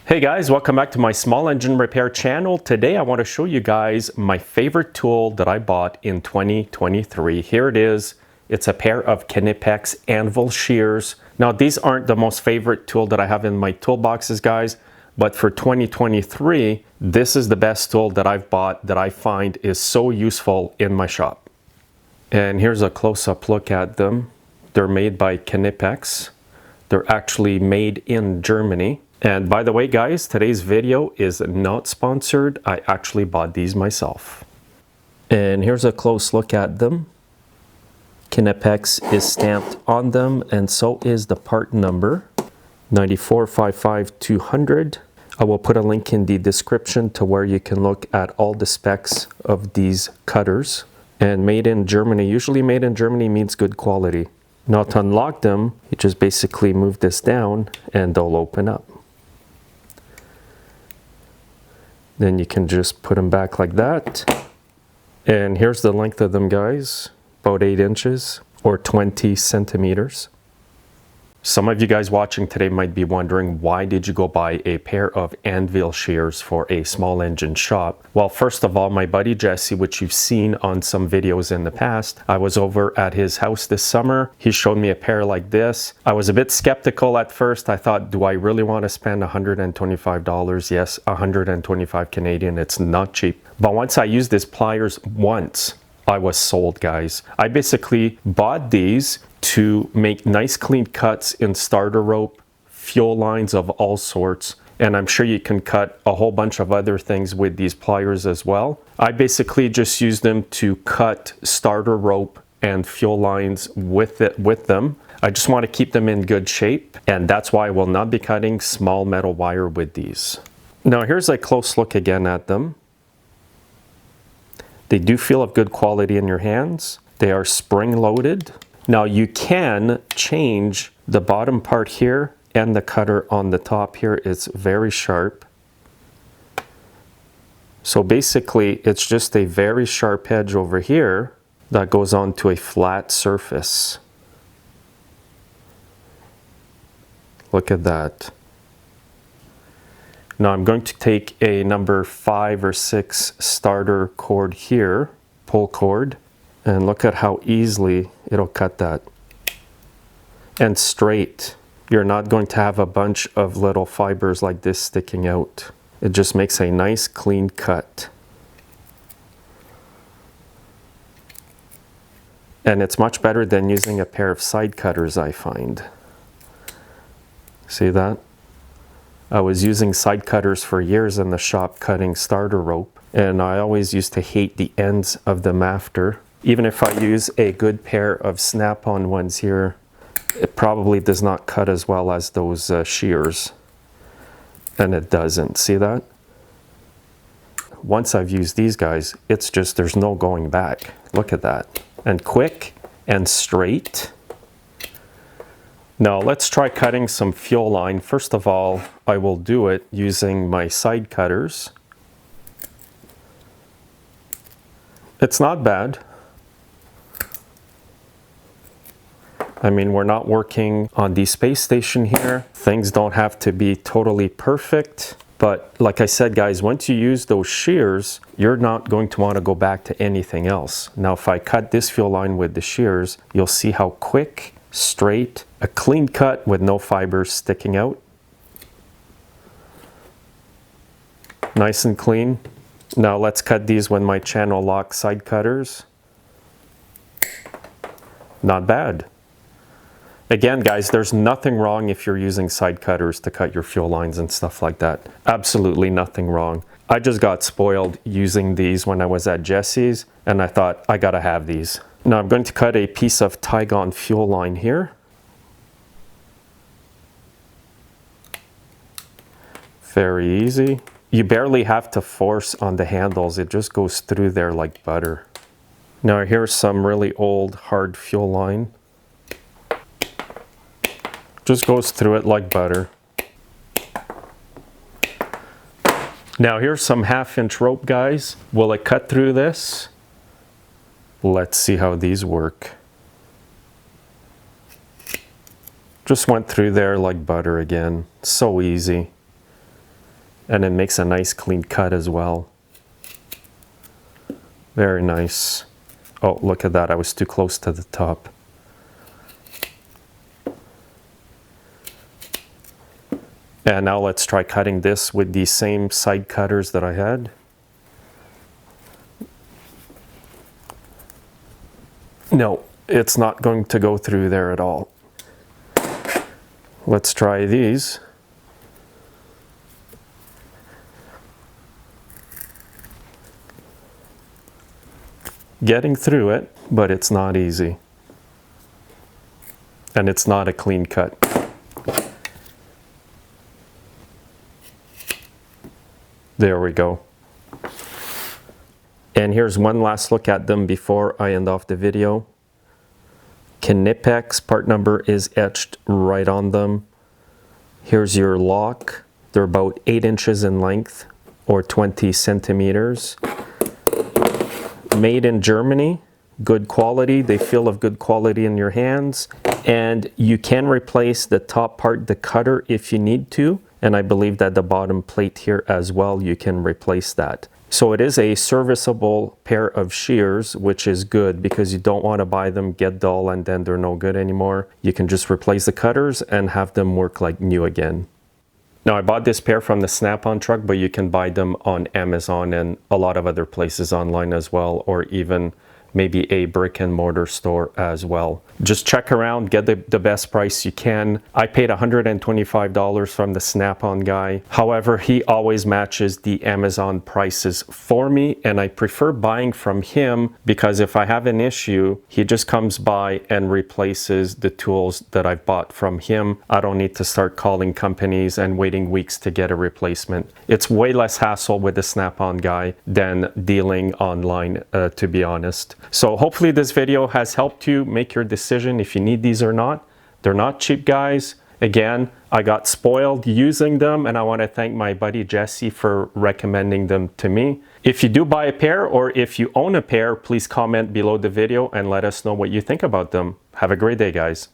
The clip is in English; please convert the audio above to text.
Hey guys, welcome back to my small engine repair channel. Today I want to show you guys my favorite tool that I bought in 2023. Here it is. It's a pair of Knipex anvil shears. Now these aren't the most favorite tool that I have in my toolboxes, guys, but for 2023, this is the best tool that I've bought that I find is so useful in my shop. And here's a close-up look at them. They're made by Knipex. They're actually made in Germany. And by the way, guys, today's video is not sponsored. I actually bought these myself. And here's a close look at them. Knipex is stamped on them, and so is the part number, 9455200. I will put a link in the description to where you can look at all the specs of these cutters. And made in Germany, usually made in Germany means good quality. Now to unlock them, you just basically move this down and they'll open up. Then you can just put them back like that. And here's the length of them, guys, about 8 inches or 20 centimeters. Some of you guys watching today might be wondering, why did you go buy a pair of anvil shears for a small engine shop? Well, first of all, my buddy Jesse, which you've seen on some videos in the past, I was over at his house this summer. He showed me a pair like this. I was a bit skeptical at first. I thought, do I really want to spend $125? Yes, 125 Canadian. It's not cheap. But once I used these pliers once, I was sold, guys. I basically bought these to make nice clean cuts in starter rope, fuel lines of all sorts, and I'm sure you can cut a whole bunch of other things with these pliers as well. I basically just use them to cut starter rope and fuel lines with them. I just want to keep them in good shape, and that's why I will not be cutting small metal wire with these. Now here's a close look again at them. They do feel of good quality in your hands. They are spring loaded. Now you can change the bottom part here, and the cutter on the top here is very sharp. So basically it's just a very sharp edge over here that goes onto a flat surface. Look at that. Now I'm going to take a number 5 or 6 starter cord here, pull cord, and look at how easily it'll cut that. And straight. You're not going to have a bunch of little fibers like this sticking out. It just makes a nice clean cut. And it's much better than using a pair of side cutters, I find. See that? I was using side cutters for years in the shop cutting starter rope, and I always used to hate the ends of them after. Even if I use a good pair of snap-on ones here, it probably does not cut as well as those shears. And it doesn't. See that? Once I've used these guys, it's just, there's no going back. Look at that. And quick and straight. Now let's try cutting some fuel line. First of all, I will do it using my side cutters. It's not bad. I mean, we're not working on the space station here. Things don't have to be totally perfect. But like I said, guys, once you use those shears, you're not going to want to go back to anything else. Now, if I cut this fuel line with the shears, you'll see how quick, straight, a clean cut with no fibers sticking out. Nice and clean. Now let's cut these with my channel lock side cutters. Not bad. Again, guys, there's nothing wrong if you're using side cutters to cut your fuel lines and stuff like that. Absolutely nothing wrong. I just got spoiled using these when I was at Jesse's, and I thought, I gotta have these. Now I'm going to cut a piece of Tygon fuel line here. Very easy. You barely have to force on the handles. It just goes through there like butter. Now here's some really old hard fuel line. Just goes through it like butter. Now here's some 1/2 inch rope, guys. Will it cut through this? Let's see how these work. Just went through there like butter again. So easy. and it makes a nice clean cut as well. Very nice. Oh, look at that, I was too close to the top. And now let's try cutting this with the same side cutters that I had. No, it's not going to go through there at all. Let's try these. Getting through it, but it's not easy. And it's not a clean cut. There we go. And here's one last look at them before I end off the video. Knipex part number is etched right on them. Here's your lock. They're about 8 inches in length or 20 centimeters. Made in Germany, good quality. They feel of good quality in your hands. And you can replace the top part, the cutter, if you need to. And I believe that the bottom plate here as well, you can replace that. So it is a serviceable pair of shears, which is good because you don't want to buy them, get dull, and then they're no good anymore. You can just replace the cutters and have them work like new again. Now I bought this pair from the Snap-on truck, but you can buy them on Amazon and a lot of other places online as well, or even maybe a brick and mortar store as well. Just check around, get the best price you can. I paid $125 from the Snap-on guy. However, he always matches the Amazon prices for me, and I prefer buying from him because if I have an issue, he just comes by and replaces the tools that I've bought from him. I don't need to start calling companies and waiting weeks to get a replacement. It's way less hassle with the Snap-on guy than dealing online, to be honest. So hopefully this video has helped you make your decision if you need these or not. They're not cheap, guys. Again, I got spoiled using them, and I want to thank my buddy Jesse for recommending them to me. If you do buy a pair or if you own a pair, please comment below the video and let us know what you think about them. Have a great day, guys.